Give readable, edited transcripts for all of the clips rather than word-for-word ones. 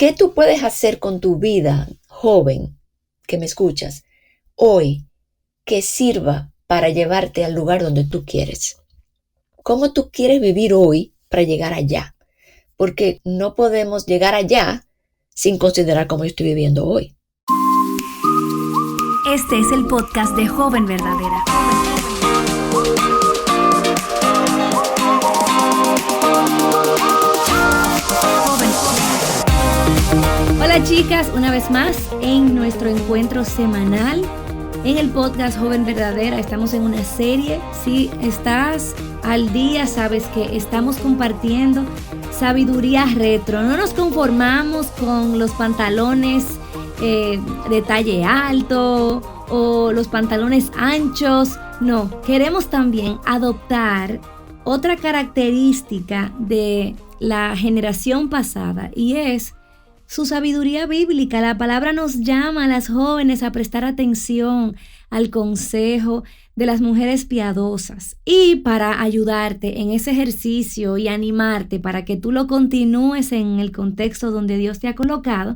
¿Qué tú puedes hacer con tu vida, joven, que me escuchas, hoy, que sirva para llevarte al lugar donde tú quieres? ¿Cómo tú quieres vivir hoy para llegar allá? Porque no podemos llegar allá sin considerar cómo yo estoy viviendo hoy. Este es el podcast de Joven Verdadera. Hola chicas, una vez más en nuestro encuentro semanal en el podcast Joven Verdadera. Estamos en una serie. Si estás al día, sabes que estamos compartiendo sabiduría retro. No nos conformamos con los pantalones de talle alto o los pantalones anchos. No, queremos también adoptar otra característica de la generación pasada, y es su sabiduría bíblica. La palabra nos llama a las jóvenes a prestar atención al consejo de las mujeres piadosas. Y para ayudarte en ese ejercicio y animarte para que tú lo continúes en el contexto donde Dios te ha colocado,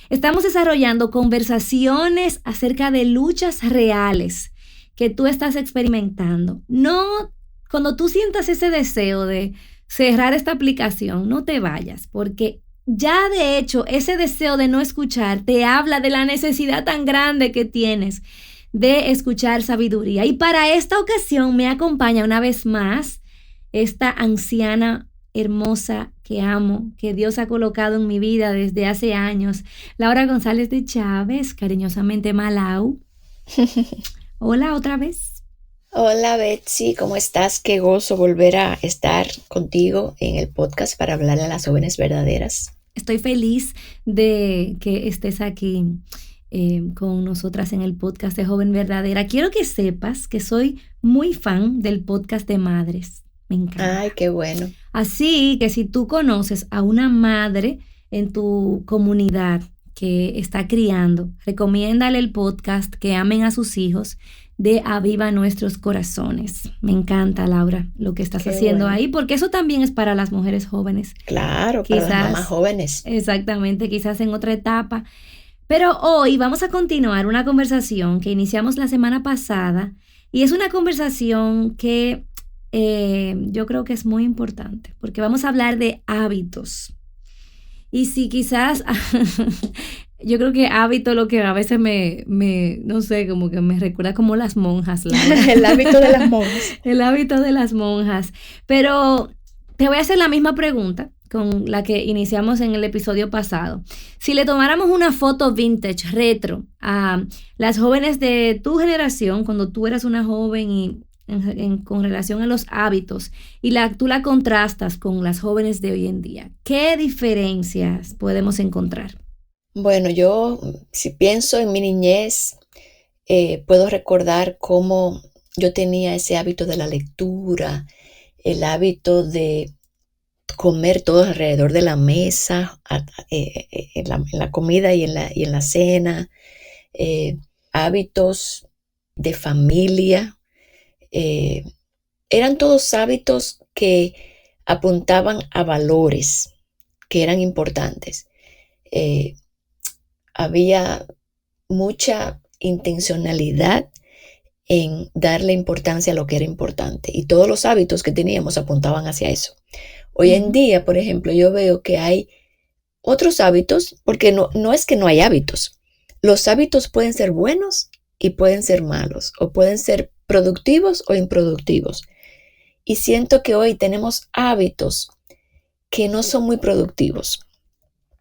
estamos desarrollando conversaciones acerca de luchas reales que tú estás experimentando. No, cuando tú sientas ese deseo de cerrar esta aplicación, no te vayas, porque ya de hecho ese deseo de no escuchar te habla de la necesidad tan grande que tienes de escuchar sabiduría. Y para esta ocasión me acompaña una vez más esta anciana hermosa que amo, que Dios ha colocado en mi vida desde hace años, Laura González de Chávez, cariñosamente Malau. Hola otra vez. Hola Betsy, ¿cómo estás? Qué gozo volver a estar contigo en el podcast para hablar a las jóvenes verdaderas. Estoy feliz de que estés aquí con nosotras en el podcast de Joven Verdadera. Quiero que sepas que soy muy fan del podcast de madres. Me encanta. Ay, qué bueno. Así que si tú conoces a una madre en tu comunidad que está criando, recomiéndale el podcast Que amen a sus hijos de Aviva Nuestros Corazones. Me encanta, Laura, lo que estás haciendo ahí, porque eso también es para las mujeres jóvenes. Claro, quizás, para las mamás jóvenes. Exactamente, quizás en otra etapa. Pero hoy vamos a continuar una conversación que iniciamos la semana pasada, y es una conversación que yo creo que es muy importante, porque vamos a hablar de hábitos. Y si quizás, yo creo que hábito lo que a veces no sé, como que me recuerda como las monjas. El hábito de las monjas. El hábito de las monjas. Pero te voy a hacer la misma pregunta con la que iniciamos en el episodio pasado. Si le tomáramos una foto vintage, retro, a las jóvenes de tu generación, cuando tú eras una joven y con relación a los hábitos, y tú la contrastas con las jóvenes de hoy en día, ¿qué diferencias podemos encontrar? Bueno, yo si pienso en mi niñez, puedo recordar cómo yo tenía ese hábito de la lectura, el hábito de comer todos alrededor de la mesa, en la comida y en la cena, hábitos de familia. Eran todos hábitos que apuntaban a valores que eran importantes. Había mucha intencionalidad en darle importancia a lo que era importante, y todos los hábitos que teníamos apuntaban hacia eso. Hoy en día, por ejemplo, yo veo que hay otros hábitos, porque no es que no hay hábitos. Los hábitos pueden ser buenos y pueden ser malos, o pueden ser productivos o improductivos. Y siento que hoy tenemos hábitos que no son muy productivos.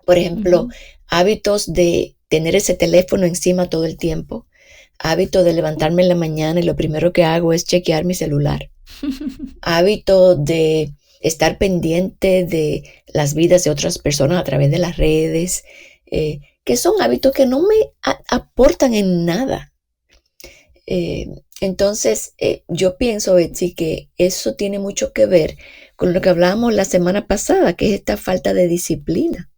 Por ejemplo, hábitos de tener ese teléfono encima todo el tiempo, hábito de levantarme en la mañana y lo primero que hago es chequear mi celular, hábito de estar pendiente de las vidas de otras personas a través de las redes, que son hábitos que no me aportan en nada. Entonces, yo pienso, Betsy, que eso tiene mucho que ver con lo que hablábamos la semana pasada, que es esta falta de disciplina.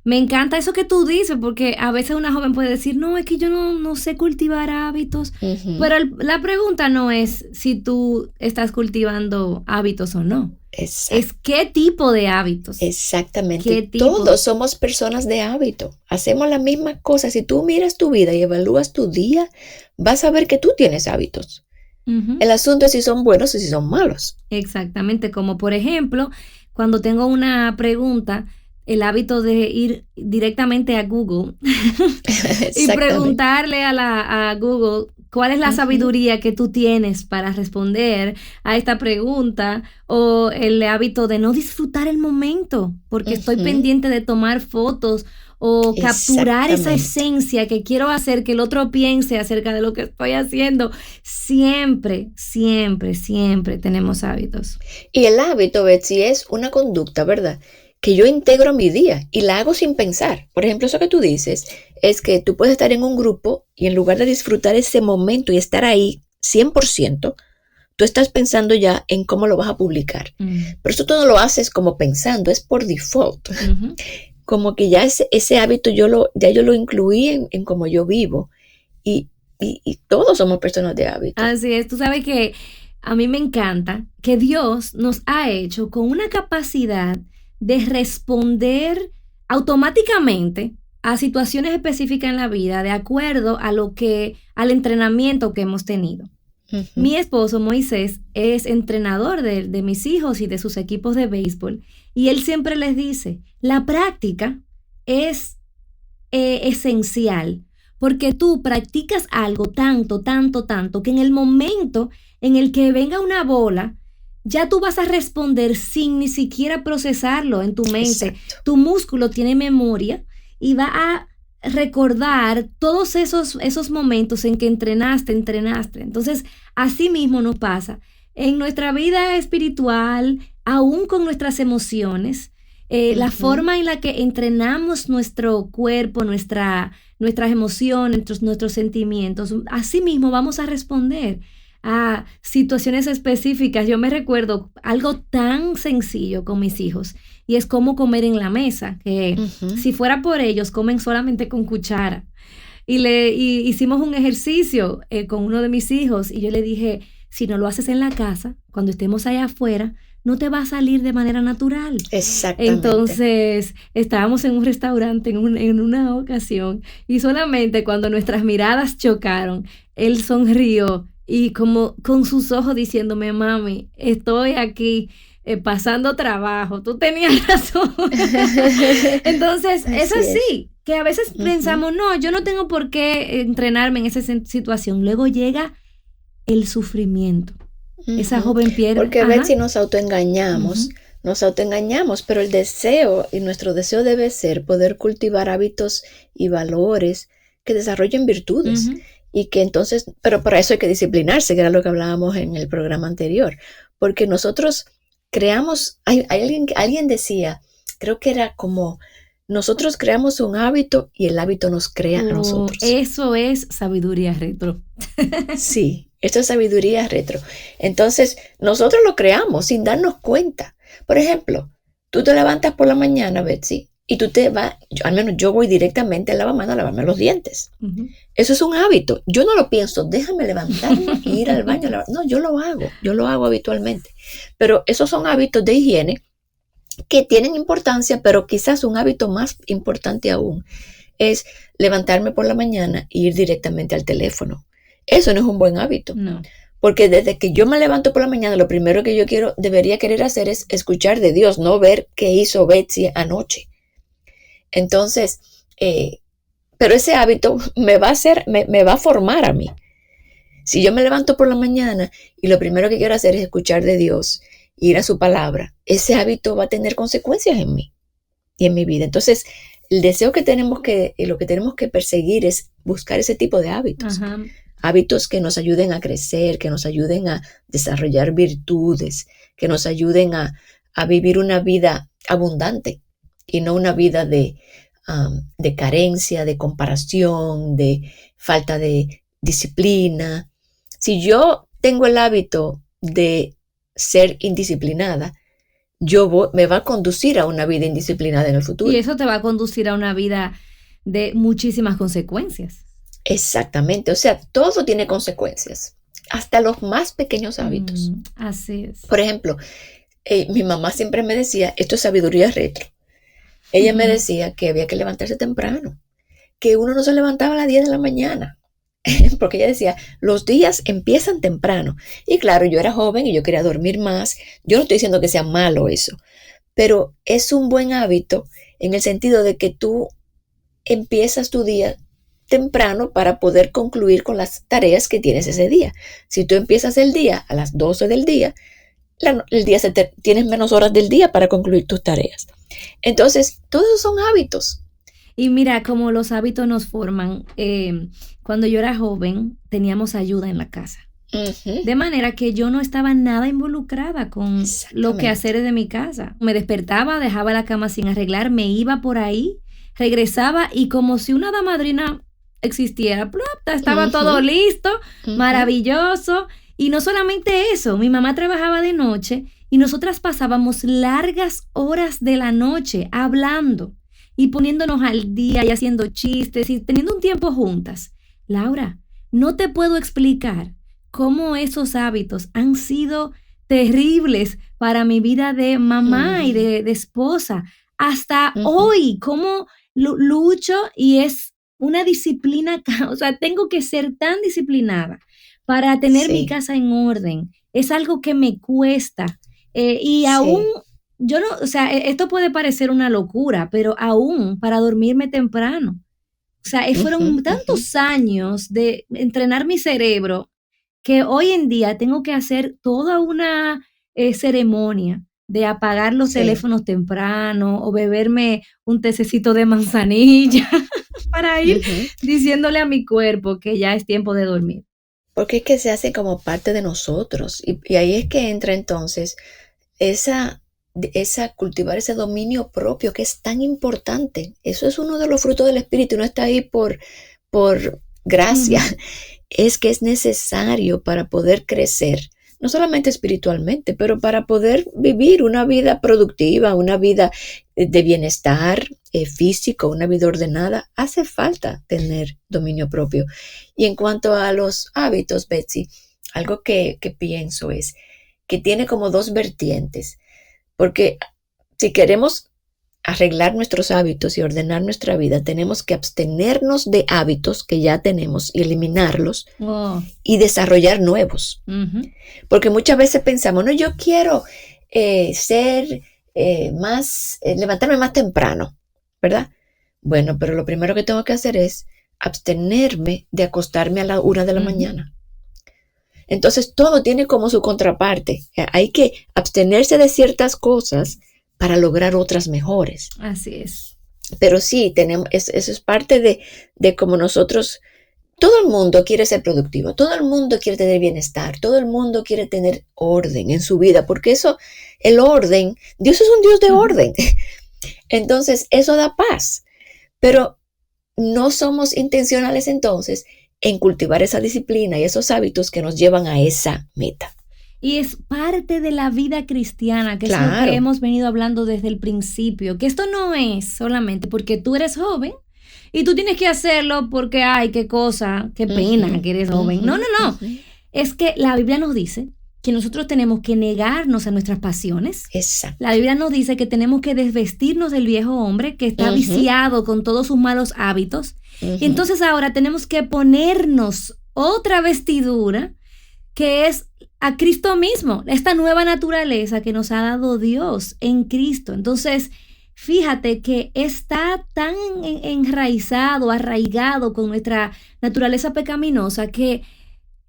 Me encanta eso que tú dices, porque a veces una joven puede decir, no, es que yo no sé cultivar hábitos, pero la pregunta no es si tú estás cultivando hábitos o no. Exacto. Es qué tipo de hábitos. Exactamente. Todos somos personas de hábito. Hacemos la misma cosa. Si tú miras tu vida y evalúas tu día, vas a ver que tú tienes hábitos. El asunto es si son buenos o si son malos. Exactamente, como por ejemplo, cuando tengo una pregunta, el hábito de ir directamente a Google y preguntarle a Google cuál es la sabiduría que tú tienes para responder a esta pregunta, o el hábito de no disfrutar el momento porque estoy pendiente de tomar fotos o capturar esa esencia que quiero hacer que el otro piense acerca de lo que estoy haciendo. Siempre, siempre, siempre tenemos hábitos. Y el hábito, Betsy, es una conducta, ¿verdad?, que yo integro a mi día y la hago sin pensar. Por ejemplo, eso que tú dices es que tú puedes estar en un grupo y en lugar de disfrutar ese momento y estar ahí 100%, tú estás pensando ya en cómo lo vas a publicar. Pero eso tú no lo haces como pensando, es por default. Como que ya ese hábito yo lo incluí en cómo yo vivo. Y todos somos personas de hábito. Así es, tú sabes que a mí me encanta que Dios nos ha hecho con una capacidad de responder automáticamente a situaciones específicas en la vida de acuerdo al entrenamiento que hemos tenido. Mi esposo Moisés es entrenador de mis hijos y de sus equipos de béisbol, y él siempre les dice, la práctica es esencial, porque tú practicas algo tanto, que en el momento en el que venga una bola, ya tú vas a responder sin ni siquiera procesarlo en tu mente. Exacto. Tu músculo tiene memoria y va a recordar todos esos momentos en que entrenaste. Entonces, así mismo nos pasa en nuestra vida espiritual, aún con nuestras emociones. La forma en la que entrenamos nuestro cuerpo, nuestras emociones, nuestros sentimientos, así mismo vamos a responder a situaciones específicas. Yo me recuerdo algo tan sencillo con mis hijos, y es cómo comer en la mesa, que si fuera por ellos, comen solamente con cuchara. Y hicimos un ejercicio con uno de mis hijos, y yo le dije, si no lo haces en la casa, cuando estemos allá afuera, no te va a salir de manera natural. Exactamente. Entonces, estábamos en un restaurante en una ocasión, y solamente cuando nuestras miradas chocaron, él sonrió y como con sus ojos diciéndome, mami, estoy aquí pasando trabajo, tú tenías razón. Entonces, es así, que a veces pensamos, no, yo no tengo por qué entrenarme en esa situación. Luego llega el sufrimiento. Esa joven pierde. Porque a veces nos autoengañamos, pero el deseo y nuestro deseo debe ser poder cultivar hábitos y valores que desarrollen virtudes. Y que entonces, pero para eso hay que disciplinarse, que era lo que hablábamos en el programa anterior, porque nosotros creamos, alguien decía, creo que era como, nosotros creamos un hábito y el hábito nos crea a nosotros. Eso es sabiduría retro. Sí, esto es sabiduría retro. Entonces, nosotros lo creamos sin darnos cuenta. Por ejemplo, tú te levantas por la mañana, Betsy, y tú te vas, al menos yo voy directamente al lavamanos a lavarme los dientes. Eso es un hábito. Yo no lo pienso, déjame levantarme e ir al baño. No, yo lo hago habitualmente. Pero esos son hábitos de higiene que tienen importancia, pero quizás un hábito más importante aún es levantarme por la mañana e ir directamente al teléfono. Eso no es un buen hábito. No. Porque desde que yo me levanto por la mañana, lo primero que yo debería querer hacer es escuchar de Dios, no ver qué hizo Betsy anoche. Entonces, pero ese hábito me va a formar a mí. Si yo me levanto por la mañana y lo primero que quiero hacer es escuchar de Dios, ir a su palabra, ese hábito va a tener consecuencias en mí y en mi vida. Entonces, el deseo que lo que tenemos que perseguir es buscar ese tipo de hábitos. Hábitos que nos ayuden a crecer, que nos ayuden a desarrollar virtudes, que nos ayuden a vivir una vida abundante y no una vida de carencia, de comparación, de falta de disciplina. Si yo tengo el hábito de ser indisciplinada, me va a conducir a una vida indisciplinada en el futuro. Y eso te va a conducir a una vida de muchísimas consecuencias. Exactamente, o sea, todo tiene consecuencias, hasta los más pequeños hábitos. Así es. Por ejemplo, mi mamá siempre me decía, esto es sabiduría retro. Ella me decía que había que levantarse temprano, que uno no se levantaba a las 10 de la mañana, porque ella decía, los días empiezan temprano. Y claro, yo era joven y yo quería dormir más. Yo no estoy diciendo que sea malo eso, pero es un buen hábito en el sentido de que tú empiezas tu día temprano para poder concluir con las tareas que tienes ese día. Si tú empiezas el día a las 12 del día, tienes menos horas del día para concluir tus tareas. Entonces, todos esos son hábitos. Y mira cómo los hábitos nos forman. Cuando yo era joven, teníamos ayuda en la casa. Uh-huh. De manera que yo no estaba nada involucrada con los quehaceres de mi casa. Me despertaba, dejaba la cama sin arreglar, me iba por ahí, regresaba y como si una hada madrina existiera, estaba todo listo, maravilloso. Y no solamente eso, mi mamá trabajaba de noche y nosotras pasábamos largas horas de la noche hablando y poniéndonos al día y haciendo chistes y teniendo un tiempo juntas. Laura, no te puedo explicar cómo esos hábitos han sido terribles para mi vida de mamá y de esposa. Hasta hoy, cómo lucho y es una disciplina, o sea, tengo que ser tan disciplinada para tener mi casa en orden. Es algo que me cuesta. Y aún, yo no, o sea, esto puede parecer una locura, pero aún para dormirme temprano. O sea, fueron tantos años de entrenar mi cerebro que hoy en día tengo que hacer toda una ceremonia de apagar los teléfonos temprano o beberme un tececito de manzanilla para ir diciéndole a mi cuerpo que ya es tiempo de dormir. Porque es que se hace como parte de nosotros y ahí es que entra entonces cultivar ese dominio propio que es tan importante. Eso es uno de los frutos del Espíritu, no está ahí por gracia. Es que es necesario para poder crecer, no solamente espiritualmente, pero para poder vivir una vida productiva, una vida de bienestar físico, una vida ordenada. Hace falta tener dominio propio. Y en cuanto a los hábitos, Betsy, algo que pienso es que tiene como dos vertientes, porque si queremos arreglar nuestros hábitos y ordenar nuestra vida, tenemos que abstenernos de hábitos que ya tenemos y eliminarlos y desarrollar nuevos. Porque muchas veces pensamos, no, yo quiero levantarme más temprano, ¿verdad? Bueno, pero lo primero que tengo que hacer es abstenerme de acostarme a la 1 de la mañana. Entonces todo tiene como su contraparte. Hay que abstenerse de ciertas cosas para lograr otras mejores. Así es. Pero sí, eso es parte de cómo nosotros, todo el mundo quiere ser productivo, todo el mundo quiere tener bienestar, todo el mundo quiere tener orden en su vida, porque el orden, Dios es un Dios de orden. Entonces, eso da paz. Pero no somos intencionales entonces en cultivar esa disciplina y esos hábitos que nos llevan a esa meta. Y es parte de la vida cristiana, que es lo que hemos venido hablando desde el principio, que esto no es solamente porque tú eres joven y tú tienes que hacerlo porque, ay, qué cosa, qué pena que eres joven. No. Es que la Biblia nos dice que nosotros tenemos que negarnos a nuestras pasiones. Exacto. La Biblia nos dice que tenemos que desvestirnos del viejo hombre que está viciado con todos sus malos hábitos. Y entonces ahora tenemos que ponernos otra vestidura que es a Cristo mismo, esta nueva naturaleza que nos ha dado Dios en Cristo. Entonces, fíjate que está tan arraigado con nuestra naturaleza pecaminosa que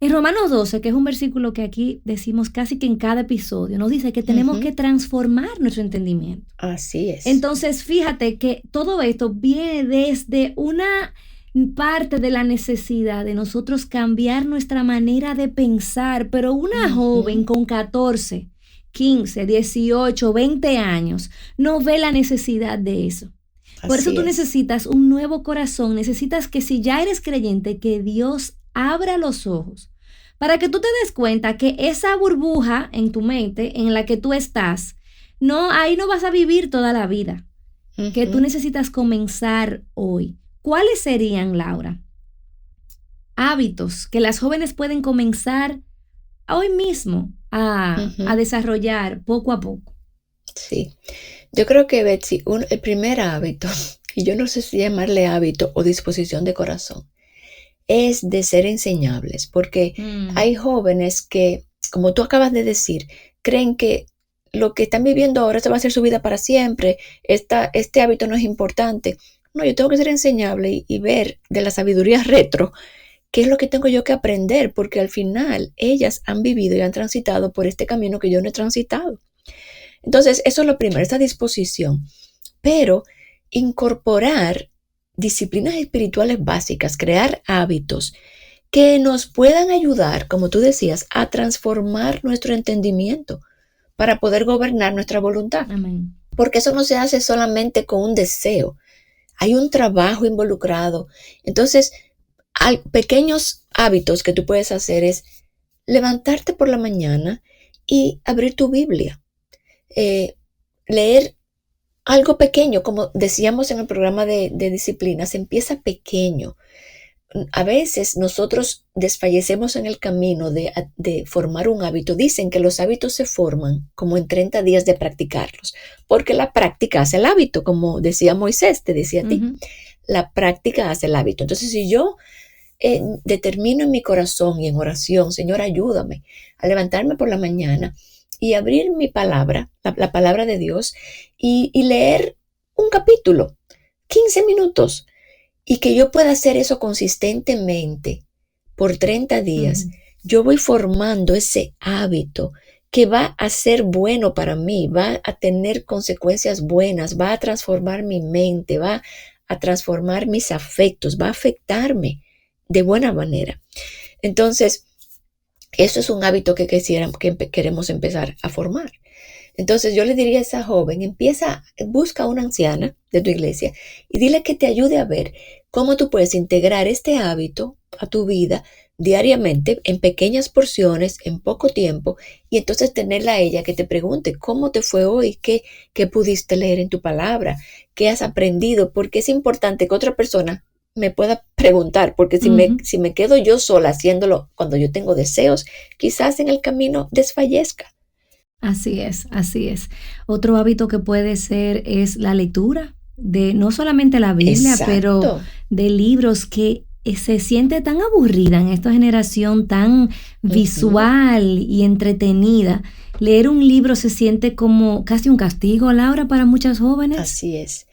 en Romanos 12, que es un versículo que aquí decimos casi que en cada episodio, nos dice que tenemos que transformar nuestro entendimiento. Así es. Entonces, fíjate que todo esto viene desde una parte de la necesidad de nosotros cambiar nuestra manera de pensar, pero una joven con 14, 15, 18, 20 años no ve la necesidad de eso. Por eso tú necesitas un nuevo corazón, necesitas que si ya eres creyente, que Dios abra los ojos para que tú te des cuenta que esa burbuja en tu mente en la que tú estás no, ahí no vas a vivir toda la vida. Que tú Ujú. necesitas comenzar hoy. ¿Cuáles serían, Laura, hábitos que las jóvenes pueden comenzar hoy mismo a Ujú. desarrollar poco a poco? Sí. Yo creo que, Betsy, el primer hábito, y yo no sé si llamarle hábito o disposición de corazón, es de ser enseñables, porque Mm, hay jóvenes que, como tú acabas de decir, creen que lo que están viviendo ahora se va a ser su vida para siempre, este hábito no es importante. No, yo tengo que ser enseñable y ver de la sabiduría retro qué es lo que tengo yo que aprender, porque al final ellas han vivido y han transitado por este camino que yo no he transitado. Entonces, eso es lo primero, esta disposición. Pero incorporar disciplinas espirituales básicas, crear hábitos que nos puedan ayudar, como tú decías, a transformar nuestro entendimiento para poder gobernar nuestra voluntad. amén. Porque eso no se hace solamente con un deseo, hay un trabajo involucrado. Entonces, hay pequeños hábitos que tú puedes hacer es levantarte por la mañana y abrir tu Biblia, eh, leer algo pequeño, como decíamos en el programa de disciplina, se empieza pequeño. A veces nosotros desfallecemos en el camino de formar un hábito. Dicen que los hábitos se forman como en 30 días de practicarlos, porque la práctica hace el hábito, como decía Moisés, te decía a ti, Ujú. la práctica hace el hábito. Entonces, si yo determino en mi corazón y en oración, Señor, ayúdame a levantarme por la mañana y abrir mi palabra, la palabra de Dios, y leer un capítulo, 15 minutos, y que yo pueda hacer eso consistentemente por 30 días, Ujú. yo voy formando ese hábito que va a ser bueno para mí, va a tener consecuencias buenas, va a transformar mi mente, va a transformar mis afectos, va a afectarme de buena manera. Entonces, eso es un hábito que queremos empezar a formar. Entonces yo le diría a esa joven, busca a una anciana de tu iglesia y dile que te ayude a ver cómo tú puedes integrar este hábito a tu vida diariamente en pequeñas porciones, en poco tiempo, y entonces tenerla a ella que te pregunte cómo te fue hoy, qué pudiste leer en tu palabra, qué has aprendido, porque es importante que otra persona me pueda preguntar, porque Ujú. si me quedo yo sola haciéndolo cuando yo tengo deseos, quizás en el camino desfallezca. Así es, así es. Otro hábito que puede ser es la lectura de no solamente la Biblia, pero Exacto. de libros que se siente tan aburrida en esta generación tan Ujú. visual y entretenida. Leer un libro se siente como casi un castigo, Laura, para muchas jóvenes. Así es.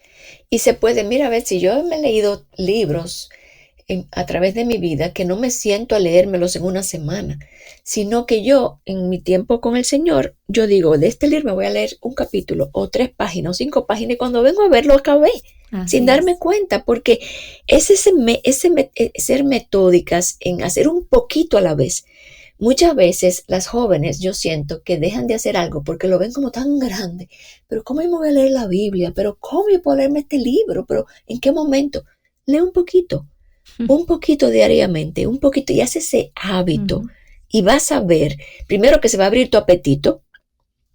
Y se puede, mira, a ver, si yo me he leído libros a través de mi vida, que no me siento a leérmelos en una semana, sino que yo, en mi tiempo con el Señor, yo digo, de este libro me voy a leer un capítulo, o 3 páginas, o 5 páginas, y cuando vengo a verlo acabé, sin Así darme es. cuenta, porque es ser metódicas en hacer un poquito a la vez. Muchas veces las jóvenes, yo siento que dejan de hacer algo porque lo ven como tan grande. Pero ¿cómo yo me voy a leer la Biblia? Pero ¿cómo yo puedo leerme este libro? Pero ¿en qué momento? Lee un poquito diariamente, un poquito, y haz ese hábito. Ujú. Y vas a ver, primero, que se va a abrir tu apetito,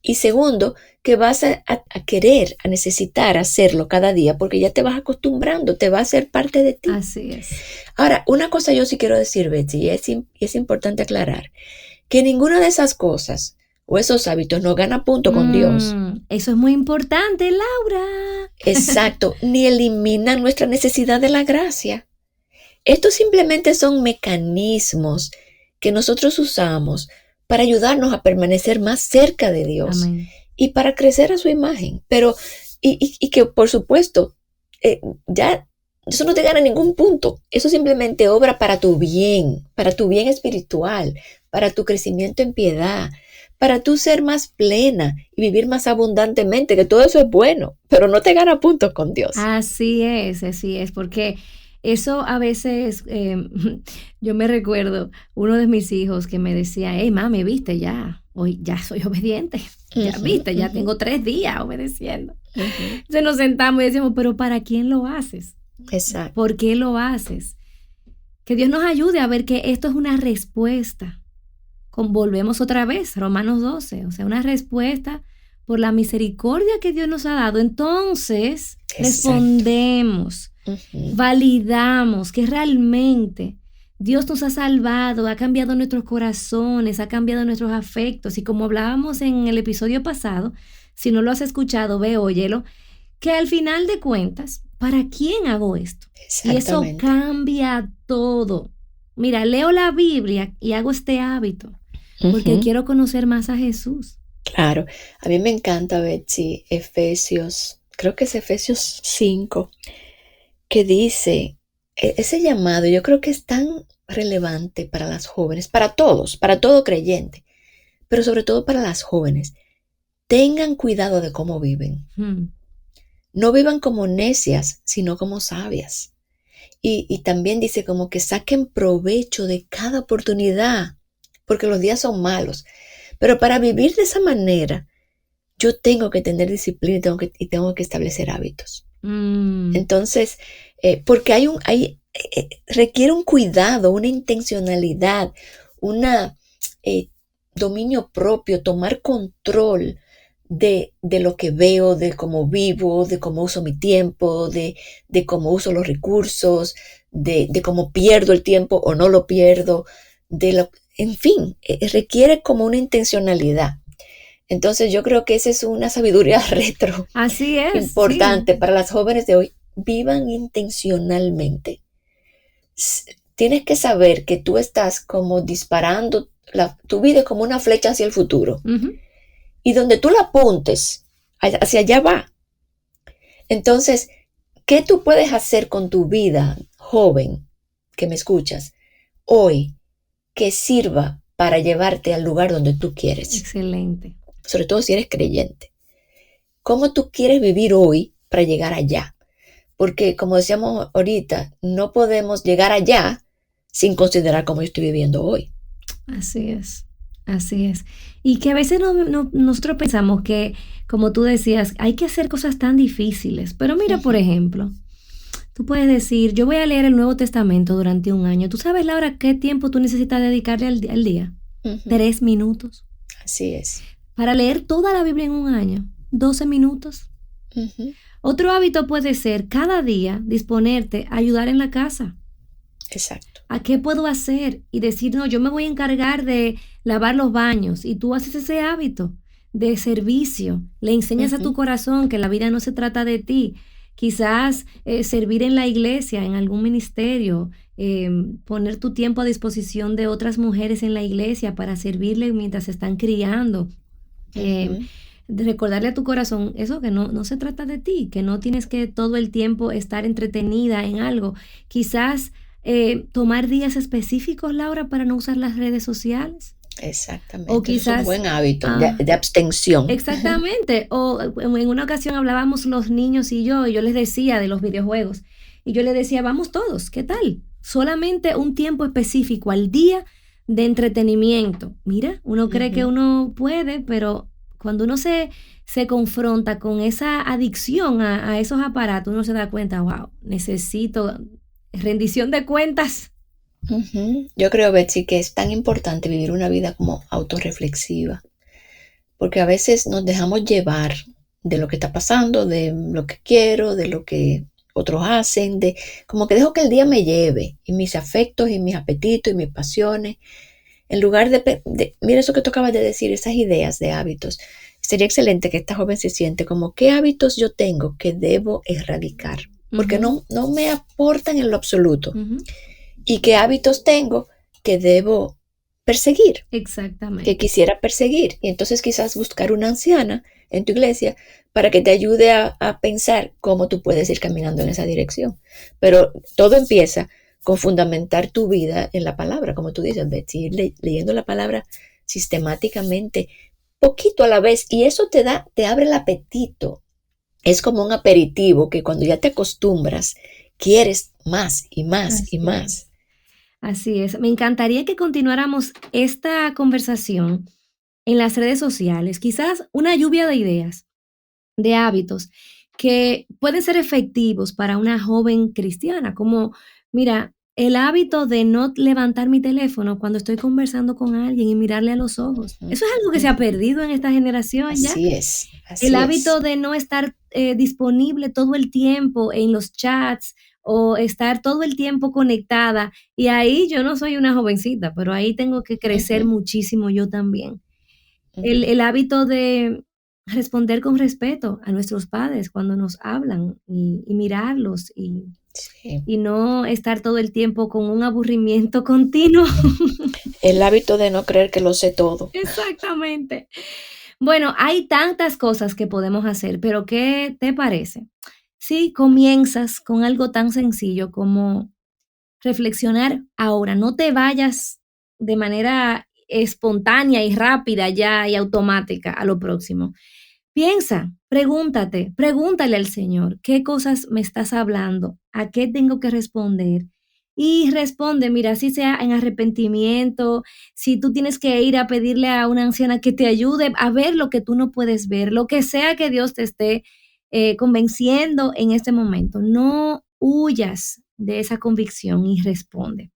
y segundo, que vas a querer, a necesitar hacerlo cada día, porque ya te vas acostumbrando, te va a ser parte de ti. Así es. Ahora, una cosa yo sí quiero decir, Betsy, y es importante aclarar, que ninguna de esas cosas o esos hábitos nos gana punto con Dios. Eso es muy importante, Laura. Exacto, ni eliminan nuestra necesidad de la gracia. Estos simplemente son mecanismos que nosotros usamos para ayudarnos a permanecer más cerca de Dios Amén. y para crecer a su imagen. Pero, y que por supuesto, ya eso no te gana ningún punto. Eso simplemente obra para tu bien espiritual, para tu crecimiento en piedad, para tú ser más plena y vivir más abundantemente, que todo eso es bueno, pero no te gana puntos con Dios. Así es, porque eso a veces, yo me recuerdo uno de mis hijos que me decía, hey mami, viste, ya, hoy ya soy obediente, ya Ujú, viste, ya ujú, tengo 3 días obedeciendo. ujú. Entonces nos sentamos y decimos, pero ¿para quién lo haces? Exacto. ¿Por qué lo haces? Que Dios nos ayude a ver que esto es una respuesta. Volvemos otra vez, Romanos 12, o sea, una respuesta por la misericordia que Dios nos ha dado, entonces Exacto. respondemos, validamos que realmente Dios nos ha salvado, ha cambiado nuestros corazones, ha cambiado nuestros afectos. Y como hablábamos en el episodio pasado, si no lo has escuchado, ve, óyelo, que al final de cuentas, ¿para quién hago esto? Y eso cambia todo. Mira, leo la Biblia y hago este hábito porque quiero conocer más a Jesús. Claro, a mí me encanta, Betsy, Efesios, creo que es Efesios 5, que dice, ese llamado yo creo que es tan relevante para las jóvenes, para todos, para todo creyente, pero sobre todo para las jóvenes. Tengan cuidado de cómo viven. No vivan como necias, sino como sabias. Y también dice como que saquen provecho de cada oportunidad, porque los días son malos. Pero para vivir de esa manera, yo tengo que tener disciplina y tengo que establecer hábitos. Entonces, porque requiere un cuidado, una intencionalidad, dominio propio, tomar control de lo que veo, de cómo vivo, de cómo uso mi tiempo, de cómo uso los recursos, de cómo pierdo el tiempo o no lo pierdo, en fin, requiere como una intencionalidad. Entonces yo creo que esa es una sabiduría retro. Así es. Importante para las jóvenes de hoy. Vivan intencionalmente. Tienes que saber que tú estás como disparando, tu vida es como una flecha hacia el futuro. Y donde tú la apuntes, hacia allá va. Entonces, ¿qué tú puedes hacer con tu vida, joven, que me escuchas, hoy, que sirva para llevarte al lugar donde tú quieres? Excelente. Sobre todo si eres creyente. ¿Cómo tú quieres vivir hoy para llegar allá? Porque, como decíamos ahorita, no podemos llegar allá sin considerar cómo yo estoy viviendo hoy. Así es. Así es. Y que a veces nosotros pensamos que, como tú decías, hay que hacer cosas tan difíciles. Pero mira, por ejemplo, tú puedes decir, yo voy a leer el Nuevo Testamento durante un año. ¿Tú sabes, Laura, qué tiempo tú necesitas dedicarle al día? 3 minutos. Así es. Para leer toda la Biblia en un año, 12 minutos. Otro hábito puede ser cada día disponerte a ayudar en la casa. Exacto. ¿A qué puedo hacer? Y decir, no, yo me voy a encargar de lavar los baños. Y tú haces ese hábito de servicio. Le enseñas a tu corazón que la vida no se trata de ti. Quizás servir en la iglesia, en algún ministerio, poner tu tiempo a disposición de otras mujeres en la iglesia para servirle mientras se están criando. De recordarle a tu corazón eso, que no se trata de ti, que no tienes que todo el tiempo estar entretenida en algo. Quizás tomar días específicos, Laura, para no usar las redes sociales. Exactamente. O quizás, es un buen hábito de abstención. Exactamente. O en una ocasión hablábamos los niños y yo les decía de los videojuegos. Y yo les decía, vamos todos, ¿qué tal? Solamente un tiempo específico al día de entretenimiento. Mira, uno cree que uno puede, pero cuando uno se confronta con esa adicción a esos aparatos, uno se da cuenta, wow, necesito rendición de cuentas. Yo creo, Betsy, que es tan importante vivir una vida como autorreflexiva, porque a veces nos dejamos llevar de lo que está pasando, de lo que quiero, de lo que otros hacen, como que dejo que el día me lleve, y mis afectos, y mis apetitos, y mis pasiones, en lugar de mira eso que tú acabas de decir, esas ideas de hábitos. Sería excelente que esta joven se siente como, ¿qué hábitos yo tengo que debo erradicar? Porque no me aportan en lo absoluto. ¿Y qué hábitos tengo que debo perseguir? Exactamente. Que quisiera perseguir. Y entonces quizás buscar una anciana en tu iglesia para que te ayude a pensar cómo tú puedes ir caminando en esa dirección. Pero todo empieza con fundamentar tu vida en la palabra, como tú dices, Betsy, ir leyendo la palabra sistemáticamente, poquito a la vez, y eso te abre el apetito. Es como un aperitivo que cuando ya te acostumbras, quieres más y más y más. Así es. Me encantaría que continuáramos esta conversación en las redes sociales, quizás una lluvia de ideas, de hábitos que pueden ser efectivos para una joven cristiana, como, mira, el hábito de no levantar mi teléfono cuando estoy conversando con alguien y mirarle a los ojos. Eso es algo que se ha perdido en esta generación ya. Así es. El hábito de no estar disponible todo el tiempo en los chats o estar todo el tiempo conectada. Y ahí yo no soy una jovencita, pero ahí tengo que crecer muchísimo yo también. El hábito de responder con respeto a nuestros padres cuando nos hablan y mirarlos y no estar todo el tiempo con un aburrimiento continuo. El hábito de no creer que lo sé todo. Exactamente. Bueno, hay tantas cosas que podemos hacer, pero ¿qué te parece? Si comienzas con algo tan sencillo como reflexionar ahora, no te vayas de manera espontánea y rápida ya y automática a lo próximo. Piensa, pregúntale al Señor, ¿qué cosas me estás hablando? ¿A qué tengo que responder? Y responde, mira, si sea en arrepentimiento, si tú tienes que ir a pedirle a una anciana que te ayude a ver lo que tú no puedes ver, lo que sea que Dios te esté convenciendo en este momento. No huyas de esa convicción y responde.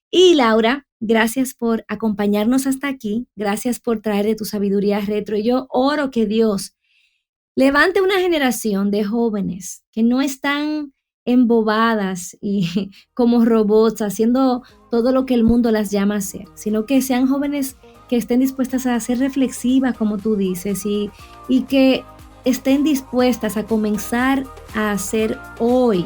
Y Laura, gracias por acompañarnos hasta aquí, gracias por traer de tu sabiduría retro. Y yo oro que Dios levante una generación de jóvenes que no están embobadas y como robots haciendo todo lo que el mundo las llama a hacer, sino que sean jóvenes que estén dispuestas a ser reflexivas, como tú dices, y que estén dispuestas a comenzar a hacer hoy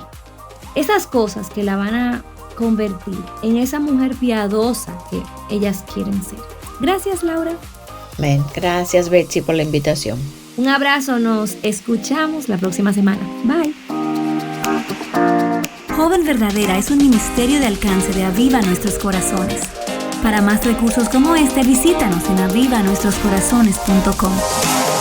esas cosas que la van a convertir en esa mujer piadosa que ellas quieren ser. Gracias, Laura. Amén. Gracias, Betsy, por la invitación. Un abrazo, nos escuchamos la próxima semana. Bye. Joven Verdadera es un ministerio de alcance de Aviva Nuestros Corazones. Para más recursos como este, visítanos en avivanuestroscorazones.com.